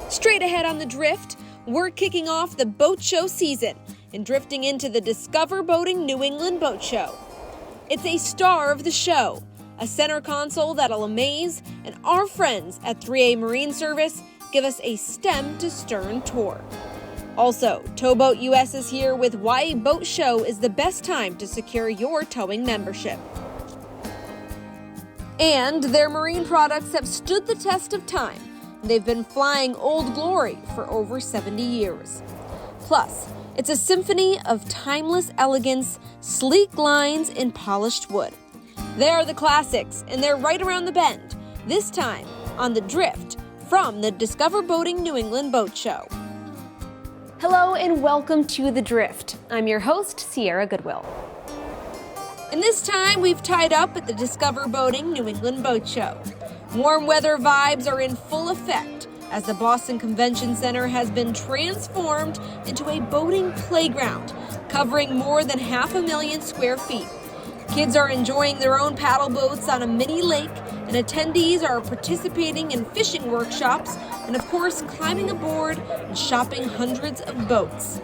Straight ahead on The Drift, we're kicking off the boat show season and drifting into the Discover Boating New England Boat Show. It's a star of the show, a center console that'll amaze, and our friends at 3A Marine Service give us a stem to stern tour. Also, Towboat US is here with why a boat show is the best time to secure your towing membership. And their marine products have stood the test of time. They've been flying Old Glory for over 70 years. Plus, it's a symphony of timeless elegance, sleek lines, and polished wood. They are the classics, and they're right around the bend, this time on The Drift from the Discover Boating New England Boat Show. Hello and welcome to The Drift. I'm your host, Sierra Goodwill. And this time we've tied up at the Discover Boating New England Boat Show. Warm weather vibes are in full effect as the Boston Convention Center has been transformed into a boating playground covering more than 500,000 square feet. Kids are enjoying their own paddle boats on a mini lake, and attendees are participating in fishing workshops and, of course, climbing aboard and shopping hundreds of boats.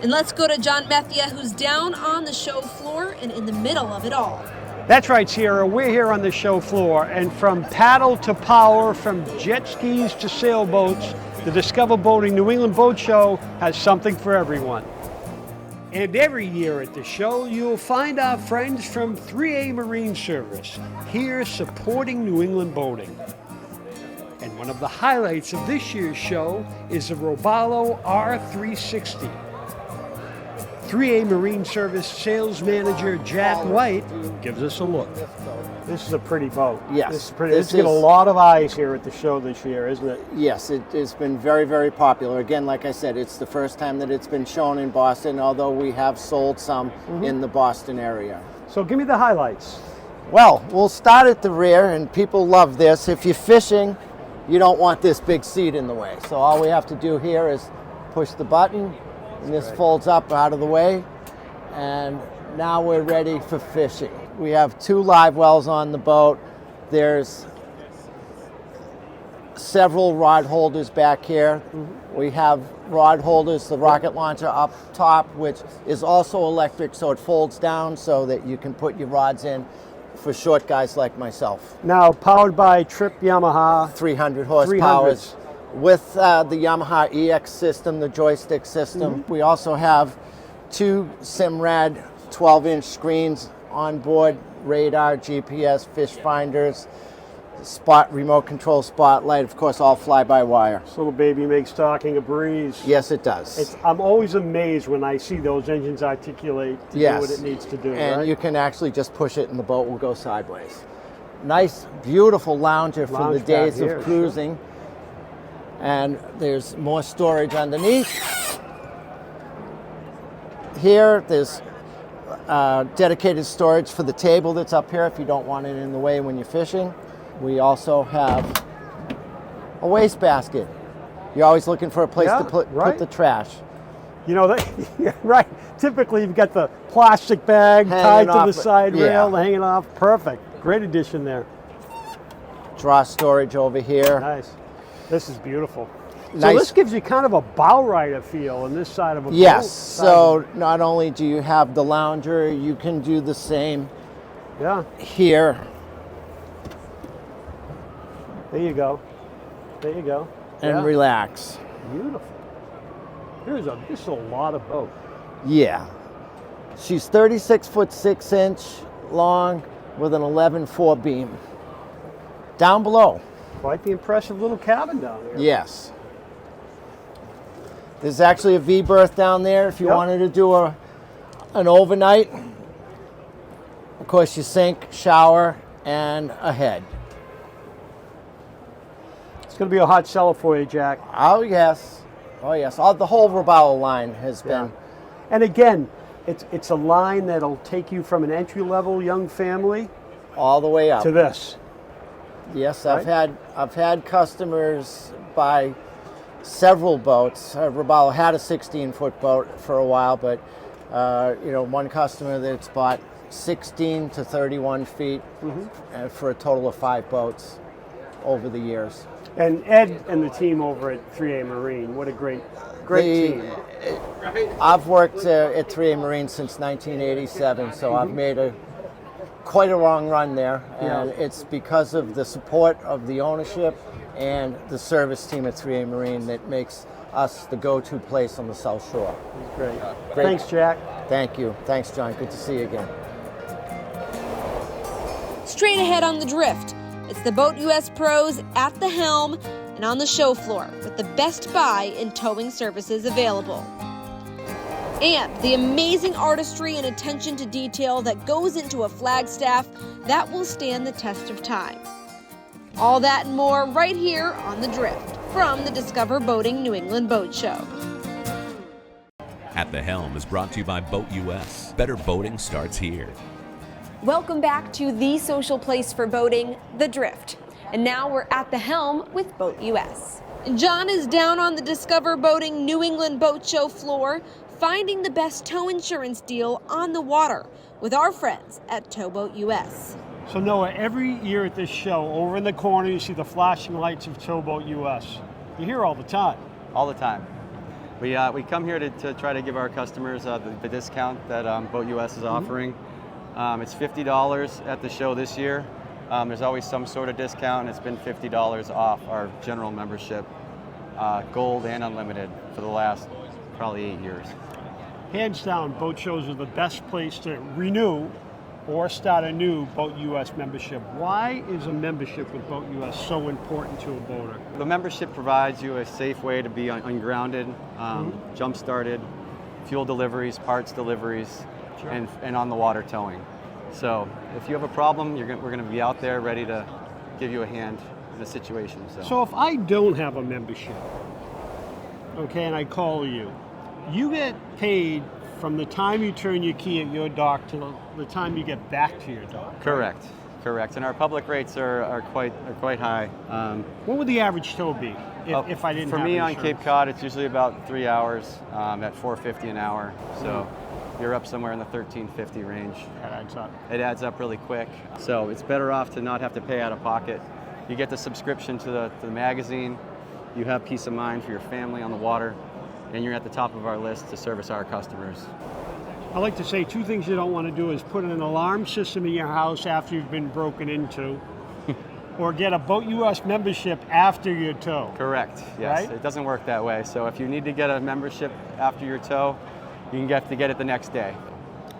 And let's go to John Methia, who's down on the show floor and in the middle of it all. That's right, Sierra. We're here on the show floor, and from paddle to power, from jet skis to sailboats, the Discover Boating New England Boat Show has something for everyone. And every year at the show, you'll find our friends from 3A Marine Service here supporting New England boating. And one of the highlights of this year's show is the Robalo R360. 3A Marine Service Sales Manager Jack White gives us a look. This is a pretty boat. Yes. This is pretty. It's got a lot of eyes here at the show this year, isn't it? Yes, it's been very, very popular. Again, like I said, it's the first time that it's been shown in Boston, although we have sold some in the Boston area. So give me the highlights. Well, we'll start at the rear, and people love this. If you're fishing, you don't want this big seat in the way. So all we have to do here is push the button, and this folds up out of the way, and now we're ready for fishing. We have 2 live wells on the boat. There's several rod holders back here. We have rod holders, the rocket launcher up top, which is also electric, so it folds down so that you can put your rods in for short guys like myself. Now, powered by Trip Yamaha. 300 horsepower. With the Yamaha EX system, the joystick system. We also have 2 Simrad 12-inch screens on board, radar, GPS, fish finders, remote control spotlight, of course, all fly-by-wire. This little baby makes talking a breeze. Yes, it does. I'm always amazed when I see those engines articulate to do what it needs to do. And right? you can actually just push it and the boat will go sideways. Nice, beautiful lounger for the days of cruising. Sure. And there's more storage underneath. Here, there's dedicated storage for the table that's up here if you don't want it in the way when you're fishing. We also have a wastebasket. You're always looking for a place to put the trash. You know, right. Typically, you've got the plastic bag tied to the side rail, hanging off. Perfect. Great addition there. Draw storage over here. Nice. This is beautiful. Nice. So this gives you kind of a bow rider feel on this side of a boat. Yes. So not only do you have the lounger, you can do the same here. There you go. There you go. And relax. Beautiful. This is a lot of boat. Yeah. She's 36 foot 6 inch long with an 11.4 beam. Down below. Quite the impressive little cabin down there. Yes. There's actually a V-berth down there if you wanted to do an overnight. Of course, you sink, shower, and a head. It's going to be a hot seller for you, Jack. Oh, yes. Oh, yes. The whole Robalo line has been. And again, it's a line that'll take you from an entry-level young family all the way up to this. Yes, right? I've had customers buy several boats. Robalo had a 16-foot boat for a while, but one customer that's bought 16 to 31 feet for a total of 5 boats over the years. And Ed and the team over at 3A Marine, what a great team. I've worked at 3A Marine since 1987, so I've made quite a long run there, and it's because of the support of the ownership and the service team at 3A Marine that makes us the go-to place on the South Shore. Great. Great. Thanks, Jack. Thank you. Thanks, John. Good to see you again. Straight ahead on the Drift, it's the Boat US pros at the helm and on the show floor with the best buy in towing services available. And the amazing artistry and attention to detail that goes into a flagstaff that will stand the test of time. All that and more right here on The Drift from the Discover Boating New England Boat Show. At the Helm is brought to you by Boat US. Better boating starts here. Welcome back to the social place for boating, The Drift. And now we're at the helm with Boat US. John is down on the Discover Boating New England Boat Show floor, finding the best tow insurance deal on the water with our friends at Towboat US. So Noah, every year at this show, over in the corner, you see the flashing lights of Towboat US. You're here all the time. All the time. We come here to try to give our customers the discount that Boat US is offering. It's $50 at the show this year. There's always some sort of discount, and it's been $50 off our general membership, Gold and Unlimited, for the last probably 8 years. Hands down, boat shows are the best place to renew or start a new Boat US membership. Why is a membership with Boat US so important to a boater? The membership provides you a safe way to be ungrounded, jump-started, fuel deliveries, parts deliveries, and on the water towing. So if you have a problem, we're going to be out there ready to give you a hand in a situation. So if I don't have a membership, okay, and I call you, you get paid from the time you turn your key at your dock to the time you get back to your dock. Correct. And our public rates are quite high. What would the average tow be if I didn't for have me insurance? On Cape Cod, it's usually about 3 hours at $4.50 an hour. So you're up somewhere in the $13.50 range. That adds up. It adds up really quick. So it's better off to not have to pay out of pocket. You get the subscription to the magazine. You have peace of mind for your family on the water, and you're at the top of our list to service our customers. I like to say two things you don't want to do is put an alarm system in your house after you've been broken into, or get a Boat US membership after your tow. Correct, yes. Right? It doesn't work that way. So if you need to get a membership after your tow, you can get it the next day.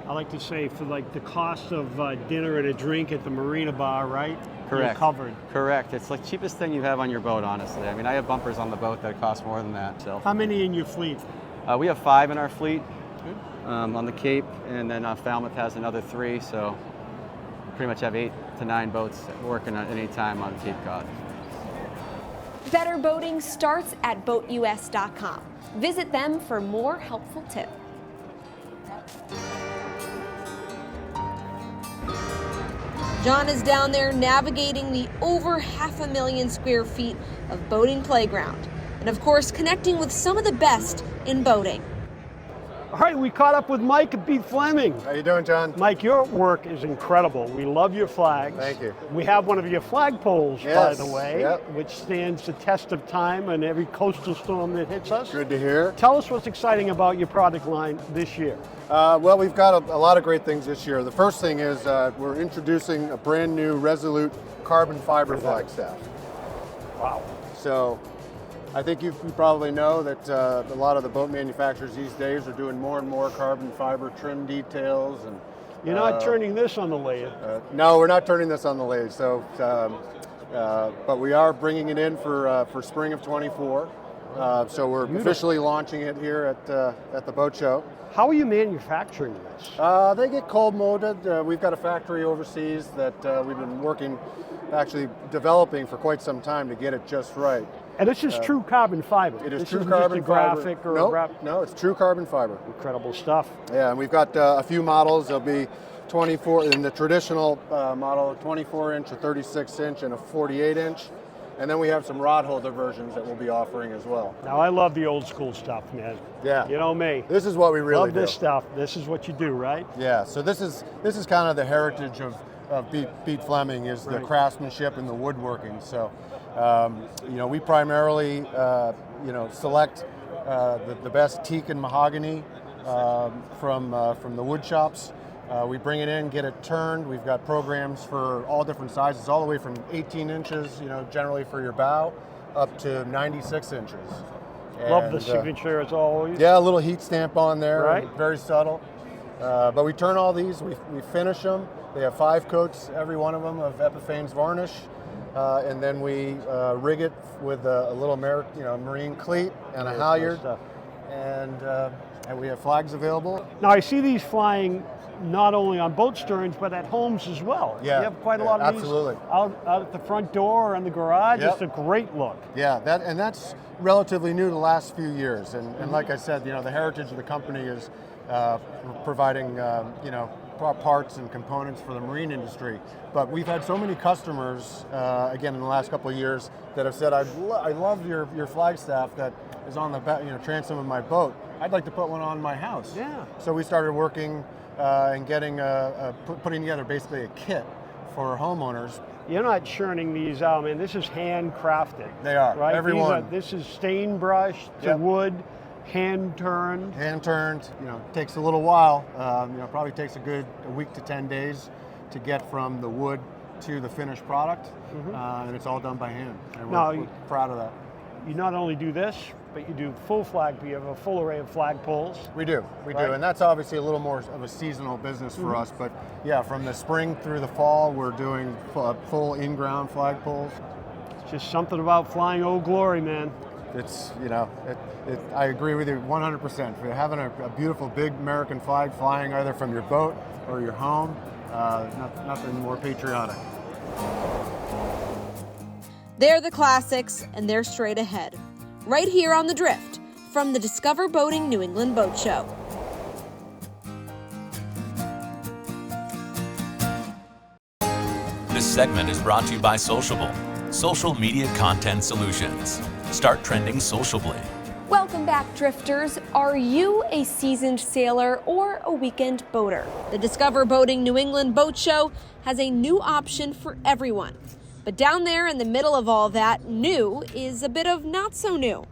I like to say for like the cost of dinner and a drink at the Marina Bar, right? Correct. You're covered. Correct. It's the cheapest thing you have on your boat, honestly. I mean, I have bumpers on the boat that cost more than that. So. How many in your fleet? We have 5 in our fleet on the Cape, and then Falmouth has another 3. So pretty much have 8 to 9 boats working at any time on Cape Cod. Better boating starts at BoatUS.com. Visit them for more helpful tips. John is down there navigating the over 500,000 square feet of boating playground, and of course connecting with some of the best in boating. All right, we caught up with Mike at Beat Fleming. How you doing, John? Mike, your work is incredible. We love your flags. Thank you. We have one of your flagpoles, by Yes, the way, yep. which stands the test of time and every coastal storm that hits us. Good to hear. Tell us what's exciting about your product line this year. Well, we've got a lot of great things this year. The first thing is we're introducing a brand new Resolute carbon fiber flagstaff. Wow. So I think you probably know that a lot of the boat manufacturers these days are doing more and more carbon fiber trim details. And You're not turning this on the lathe. no, we're not turning this on the lathe. So, but we are bringing it in for spring of 24. So we're officially launching it here at the boat show. How are you manufacturing this? They get cold molded. We've got a factory overseas that we've been actually developing for quite some time to get it just right. And this is true carbon fiber. It is this true isn't carbon just a graphic fiber. or a No, it's true carbon fiber. Incredible stuff. Yeah, and we've got a few models. There'll be 24 in the traditional model, a 24-inch, a 36-inch, and a 48-inch. And then we have some rod holder versions that we'll be offering as well. Now, I love the old school stuff, man. Yeah. You know me. This is what we really love this stuff. This is what you do, right? Yeah, so this is kind of the heritage of Beat Fleming is the craftsmanship and the woodworking. So We primarily, select the best teak and mahogany from the wood shops. We bring it in, get it turned. We've got programs for all different sizes, all the way from 18 inches, generally for your bow, up to 96 inches. Love the signature as always. Yeah, a little heat stamp on there, right? Very subtle. But we turn all these, we finish them. They have 5 coats, every one of them, of Epiphanes varnish. And then we rig it with a little marine cleat and a halyard. And we have flags available. Now I see these flying not only on boat sterns, but at homes as well. Yeah, you have quite a lot of absolutely. these out at the front door or in the garage. Yep. It's a great look. Yeah, that's relatively new the last few years. And like I said, the heritage of the company is providing, parts and components for the marine industry. But we've had so many customers, again, in the last couple of years that have said, I love your Flagstaff that is on the transom of my boat. I'd like to put one on my house. Yeah. So we started working and getting putting together basically a kit for homeowners. You're not churning these out, man. This is handcrafted. They are. Right? Everyone. This is stain brushed to Yep. wood, hand turned. Hand turned. Takes a little while. Probably takes a week to 10 days to get from the wood to the finished product, and it's all done by hand. And we're proud of that. You not only do this, but you do full flag. You have a full array of flag poles. We do, Right. and that's obviously a little more of a seasonal business for us. But yeah, from the spring through the fall, we're doing full in-ground flag poles. It's just something about flying Old Glory, man. It's I agree with you 100%. For having a beautiful big American flag flying either from your boat or your home, nothing more patriotic. They're the classics, and they're straight ahead. Right here on The Drift, from the Discover Boating New England Boat Show. This segment is brought to you by Sociable, social media content solutions. Start trending sociably. Welcome back, drifters. Are you a seasoned sailor or a weekend boater? The Discover Boating New England Boat Show has a new option for everyone. But down there in the middle of all that, new is a bit of not so new.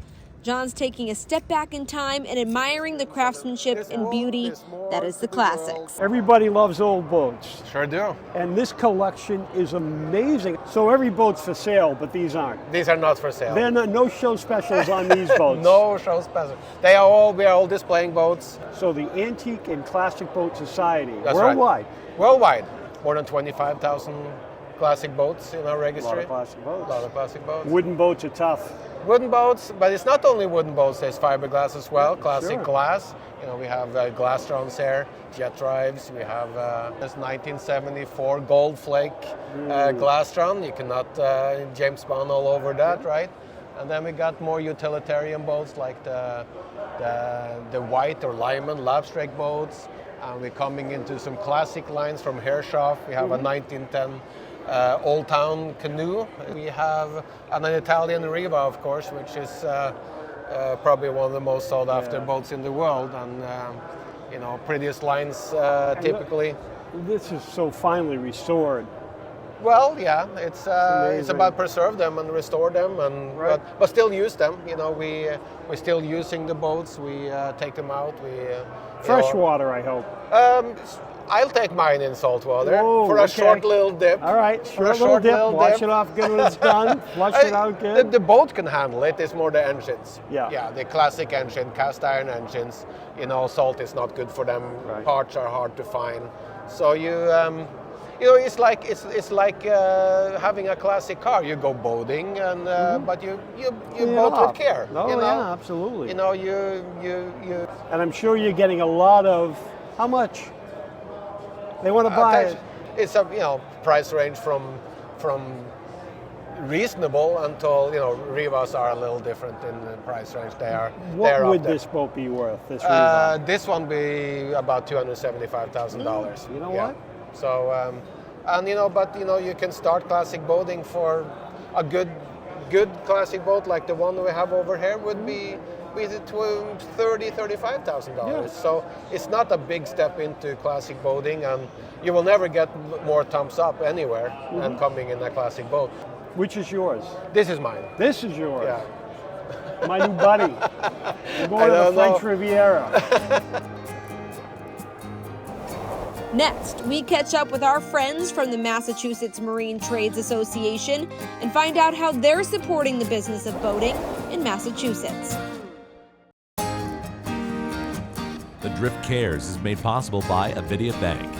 John's taking a step back in time and admiring the craftsmanship and beauty that is the classics. Everybody loves old boats. Sure do. And this collection is amazing. So every boat's for sale, but these aren't. These are not for sale. There are no show specials on these boats. No show special. We are all displaying boats. So the Antique and Classic Boat Society, That's worldwide. Right. Worldwide. More than 25,000 classic boats in our registry. A lot of classic boats. A lot of classic boats. Wooden boats are tough. Wooden boats, but it's not only wooden boats, there's fiberglass as well, classic Sure. glass. We have Glastrons here, jet drives. We have this 1974 Gold Flake Glastron. You cannot James Bond all over that, right? And then we got more utilitarian boats like the white or Lyman Labstrake boats. And we're coming into some classic lines from Hershoff. We have a 1910 Old Town canoe. We have an Italian Riva, of course, which is probably one of the most sought after boats in the world, and prettiest lines typically. This is so finely restored. Well, yeah, it's about preserve them and restore them, and but still use them. We're still using the boats. We take them out. Freshwater, I hope. I'll take mine in saltwater Whoa, for a okay. short little dip. All right, For a short little dip. little Wash dip. it off good when it's done. Flush it out good. The boat can handle it. It's more the engines. Yeah. Yeah, the classic engine, cast iron engines. Salt is not good for them. Right. Parts are hard to find. So it's like having a classic car. You go boating, and but you boat with care. Oh, yeah, absolutely. You. And I'm sure you're getting a lot of, how much? They want to buy it. It's a price range from reasonable until Rivas are a little different in the price range. What would this boat be worth? This Riva? This one be about $275,000. You know what? So you can start classic boating for a good classic boat like the one we have over here would be $30,000-$35,000. Yeah. So it's not a big step into classic boating, and you will never get more thumbs up anywhere than coming in a classic boat. Which is yours? This is mine. This is yours. Yeah. My new buddy. We're going to the French Riviera. Next, we catch up with our friends from the Massachusetts Marine Trades Association and find out how they're supporting the business of boating in Massachusetts. The Drift Cares is made possible by Avidia Bank.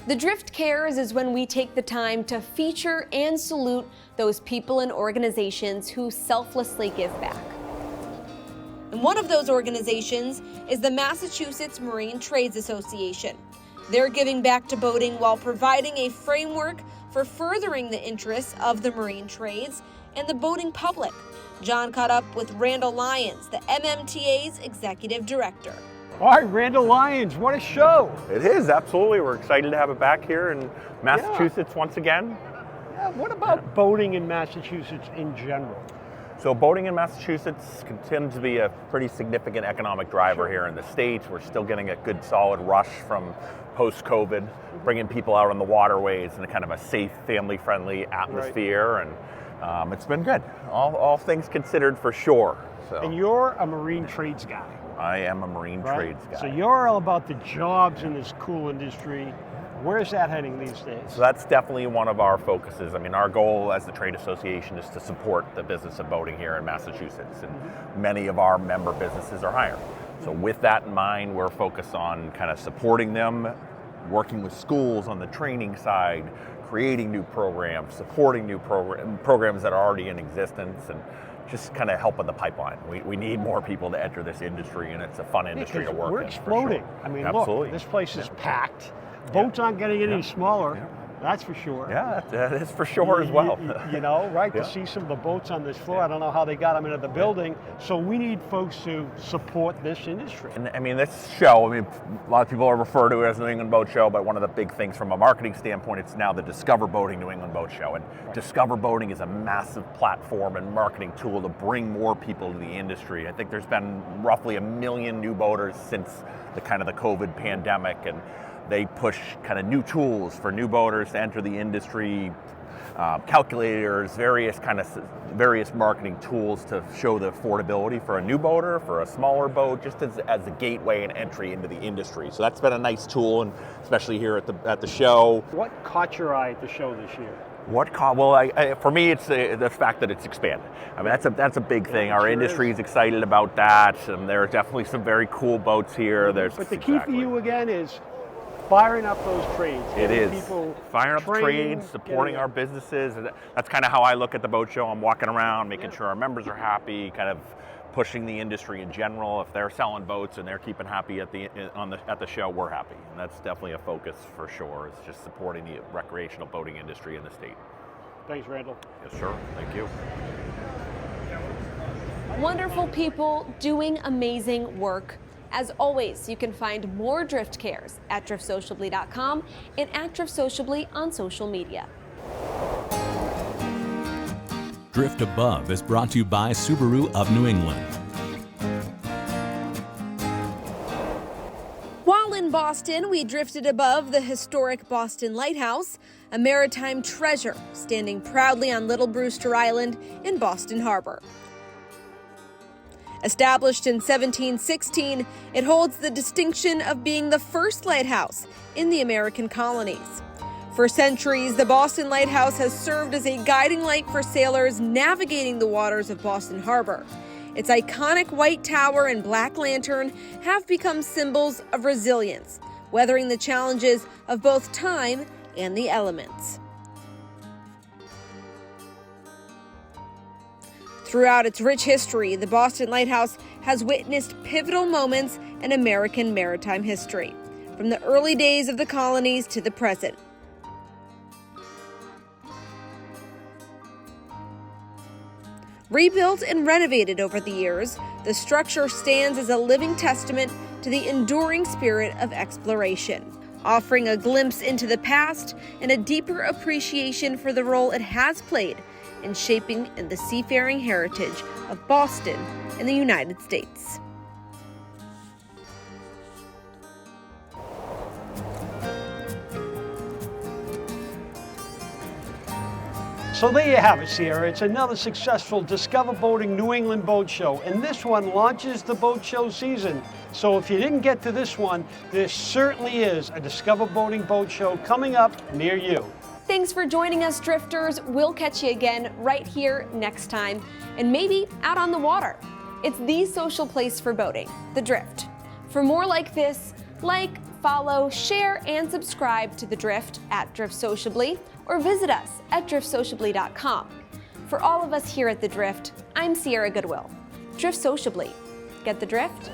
The Drift Cares is when we take the time to feature and salute those people and organizations who selflessly give back. And one of those organizations is the Massachusetts Marine Trades Association. They're giving back to boating while providing a framework for furthering the interests of the marine trades and the boating public. John caught up with Randall Lyons, the MMTA's executive director. All right, Randall Lyons, what a show. It is, absolutely. We're excited to have it back here in Massachusetts once again. Yeah, what about boating in Massachusetts in general? So boating in Massachusetts continues to be a pretty significant economic driver here in the States. We're still getting a good solid rush from post-COVID, bringing people out on the waterways in a kind of a safe, family-friendly atmosphere, and it's been good. All things considered for sure. So. And you're a marine trades guy. I am a marine trades guy. So you're all about the jobs in this cool industry. Where's that heading these days? So that's definitely one of our focuses. I mean, our goal as the trade association is to support the business of boating here in Massachusetts, and many of our member businesses are hiring. So with that in mind, we're focused on kind of supporting them, working with schools on the training side, creating new programs, supporting new programs that are already in existence, and just kind of helping the pipeline. We need more people to enter this industry, and it's a fun industry to work in. We're exploding. For sure. I mean, absolutely. Look, this place is packed. Boats aren't getting any smaller. That's for sure. Yeah, that is for sure as well. You know, right? To see some of the boats on this floor, I don't know how they got them into the building. So we need folks to support this industry. And I mean, this show, a lot of people refer to it as the New England Boat Show, but one of the big things from a marketing standpoint, it's now the Discover Boating New England Boat Show. And Discover Boating is a massive platform and marketing tool to bring more people to the industry. I think there's been roughly 1 million new boaters since the COVID pandemic, and they push kind of new tools for new boaters to enter the industry, calculators, various marketing tools to show the affordability for a new boater, for a smaller boat, just as a gateway and entry into the industry. So that's been a nice tool, and especially here at the show. What caught your eye at the show this year? For me, it's the fact that it's expanded. I mean, that's a big thing. Our industry is excited about that, and there are definitely some very cool boats here. But the key for you again is firing up those trades. It is. People firing up the trades, supporting our businesses. That's kind of how I look at the boat show. I'm walking around, making sure our members are happy, kind of pushing the industry in general. If they're selling boats and they're keeping happy at the show, we're happy. And that's definitely a focus for sure. It's just supporting the recreational boating industry in the state. Thanks, Randall. Yes, sure. Thank you. Wonderful people doing amazing work. As always, you can find more Drift Cares at driftsociably.com and at driftsociably on social media. Drift Above is brought to you by Subaru of New England. While in Boston, we drifted above the historic Boston Lighthouse, a maritime treasure standing proudly on Little Brewster Island in Boston Harbor. Established in 1716, it holds the distinction of being the first lighthouse in the American colonies. For centuries, the Boston Lighthouse has served as a guiding light for sailors navigating the waters of Boston Harbor. Its iconic white tower and black lantern have become symbols of resilience, weathering the challenges of both time and the elements. Throughout its rich history, the Boston Lighthouse has witnessed pivotal moments in American maritime history, from the early days of the colonies to the present. Rebuilt and renovated over the years, the structure stands as a living testament to the enduring spirit of exploration, offering a glimpse into the past and a deeper appreciation for the role it has played in shaping the seafaring heritage of Boston in the United States. So there you have it, Sierra. It's another successful Discover Boating New England Boat Show, and this one launches the boat show season. So if you didn't get to this one, there certainly is a Discover Boating Boat Show coming up near you. Thanks for joining us, Drifters. We'll catch you again right here next time, and maybe out on the water. It's the social place for boating, The Drift. For more like this, like, follow, share, and subscribe to The Drift at Drift Sociably, or visit us at driftsociably.com. For all of us here at The Drift, I'm Sierra Goodwill. Drift Sociably. Get the drift?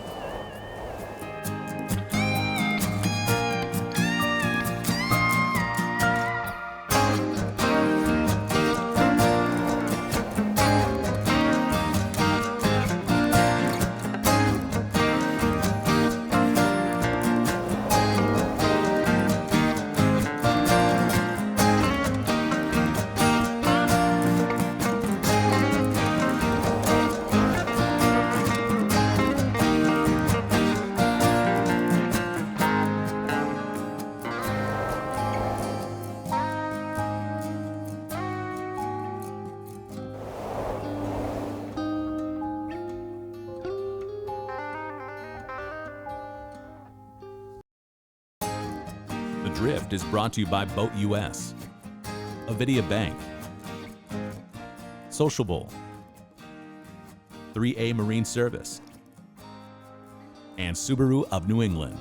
The Drift is brought to you by Boat US, Avidia Bank, Sociable, 3A Marine Service, and Subaru of New England.